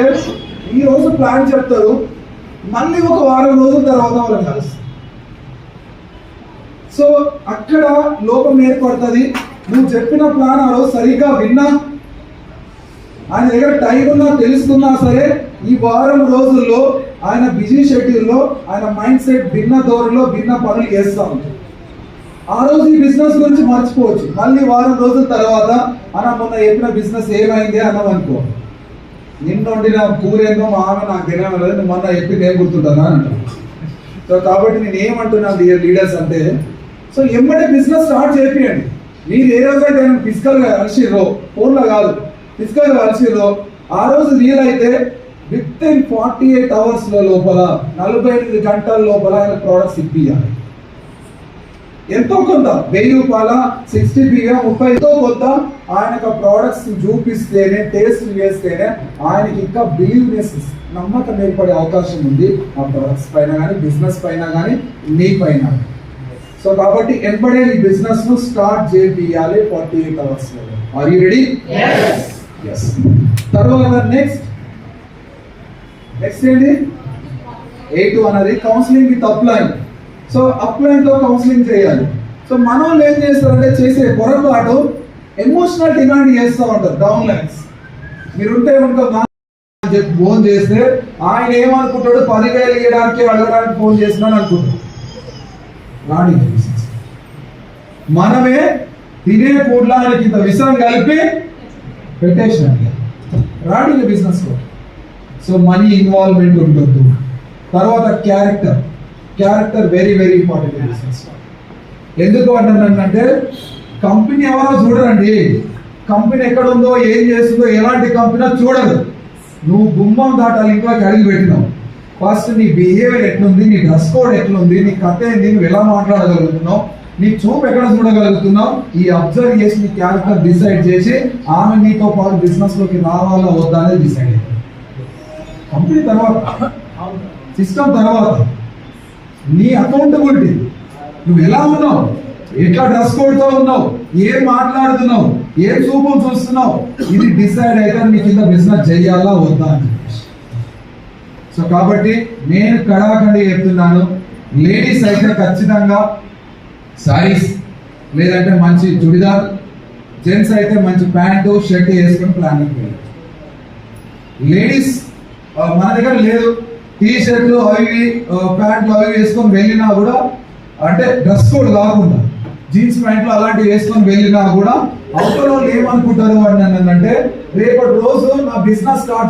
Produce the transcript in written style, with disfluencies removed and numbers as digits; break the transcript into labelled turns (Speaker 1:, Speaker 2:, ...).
Speaker 1: అంటే ఈ రోజు ప్లాన్ చెప్తారు, మళ్ళీ ఒక వారం రోజుల తర్వాత వాళ్ళని కలుస్తారు. సో అక్కడ లోపం ఏర్పడుతుంది. నువ్వు చెప్పిన ప్లాన్ ఆ రోజు సరిగ్గా విన్నా, ఆయన దగ్గర టైం ఉన్నా తెలుసుకున్నా సరే, ఈ వారం రోజుల్లో ఆయన బిజీ షెడ్యూల్లో ఆయన మైండ్ సెట్ భిన్న ధోరణిలో భిన్న పనులు చేస్తూ ఉంటాడు. ఆ రోజు ఈ బిజినెస్ గురించి మర్చిపోవచ్చు. మళ్ళీ వారం రోజుల తర్వాత మొన్న చెప్పిన బిజినెస్ ఏమైంది అన్నామనుకో, నిన్న వండిన కూరేందో మా ఆమె నాకు తెలియలేదు, నువ్వు మొన్న చెప్పింది ఏం గుర్తుంటుందా అని అంటాను. సో కాబట్టి నేను ఏమంటున్నాను డియర్ లీడర్స్ అంటే, సో ఎమ్మటే బిజినెస్ స్టార్ట్ చేయండి. మీరు ఏ రోజైతే ఫిజికల్గా కలిసిర్రో, ఫోన్లో కాదు ఫిజికల్గా కలిసిర్రో, ఆ రోజు వీలైతే విత్ ఇన్ 48 hours లోపల 48 గంటల లోపల ఆయన ప్రోడక్ట్స్ ఇప్పియాలి. ఎంతో కొంత 1000 రూపాయల 60 బిగా 30 ఎంతో కొంత ఆయనకు ప్రోడక్ట్స్ చూపిస్తేనే, టేస్ట్ చేస్తేనే ఆయనకి ఇంకా బిలీవ్నెస్, నమ్మకం ఏర్పడే అవకాశం ఉంది ఆ ప్రొడక్ట్స్ పైన కానీ, బిజినెస్ పైన కానీ, నీ పైన. సో కాబట్టి ఎంబడే ఈ బిజినెస్ ను స్టార్ట్ చేయాలి 48 hours. Are you ready? yes. తర్వాత నెక్స్ట్ ఏంటి? 8 అన్నది counselling with upline. So upline తో కౌన్సిలింగ్ చేయాలి. సో మనం ఏం చేస్తారంటే, చేసే పొరపాటు ఎమోషనల్ డిమాండ్ చేస్తూ ఉంటారు డౌన్ లైన్స్. మీరుంటే చెప్పి ఫోన్ చేస్తే ఆయన ఏమనుకుంటాడు, 10,000 ఇవ్వడానికి అడగడానికి ఫోన్ చేస్తున్నాను అనుకుంటాడు. రాణి మనమే తినే కూడలా ఆయనకి ఇంత విషయం కలిపి పెట్టేసిన రాణి బిజినెస్ లో. సో మనీ ఇన్వాల్వ్మెంట్ ఉండొద్దు. తర్వాత character very very important business. ఎందుకు అంటున్నానంటే, కంపెనీ ఎవరో చూడరండి, కంపెనీ ఎక్కడ ఉందో, ఏం చేస్తుందో, ఎలాంటి కంపెనీ చూడరు. నువ్వు గుమ్మం దాటాలి, ఇంట్లోకి అడిగి పెట్టినావు, ఫస్ట్ నీ బిహేవియర్ ఎట్లుంది, నీ డ్రెస్ కోడ్ ఎట్లుంది, నీ కథ ఏంది, నువ్వు ఎలా మాట్లాడగలుగుతున్నావు, నీ చూపు ఎక్కడ చూడగలుగుతున్నావు, ఈ అబ్జర్వ్ చేసి నీ క్యారెక్టర్ డిసైడ్ చేసి ఆమె నీతో పాటు బిజినెస్ లోకి రావాలా వద్దా అనేది డిసైడ్ అయ్యింది. కంపెనీ తర్వాత, సిస్టమ్ తర్వాత, నీ అకౌంటబిలిటీ, నువ్వు ఎలా ఉన్నావు, ఎట్లా డ్రెస్ కోడ్తో ఉన్నావు, ఏం మాట్లాడుతున్నావు, ఏం చూపులు చూస్తున్నావు, ఇది డిసైడ్ అయితే నీ కింద బిజినెస్ చేయాలా వద్దా అని. సో కాబట్టి నేను కడాఖండి చెప్తున్నాను, లేడీస్ అయితే ఖచ్చితంగా సారీస్ లేదంటే మంచి చుడిదార్, జెంట్స్ అయితే మంచి ప్యాంటు షర్ట్ వేసుకొని ప్లానింగ్ చేయాలి. లేడీస్ మన దగ్గర లేదు, టీ షర్ట్లు అవి ప్యాంట్లు అవి వేసుకొని వెళ్ళినా కూడా, అంటే డ్రెస్ కోడ్ కాకుండా జీన్స్ ప్యాంట్లు అలాంటివి వేసుకొని వెళ్ళినా కూడా అవతల వాళ్ళు ఏమనుకుంటారు అని అంటే, రేపటి రోజు నా బిజినెస్ స్టార్ట్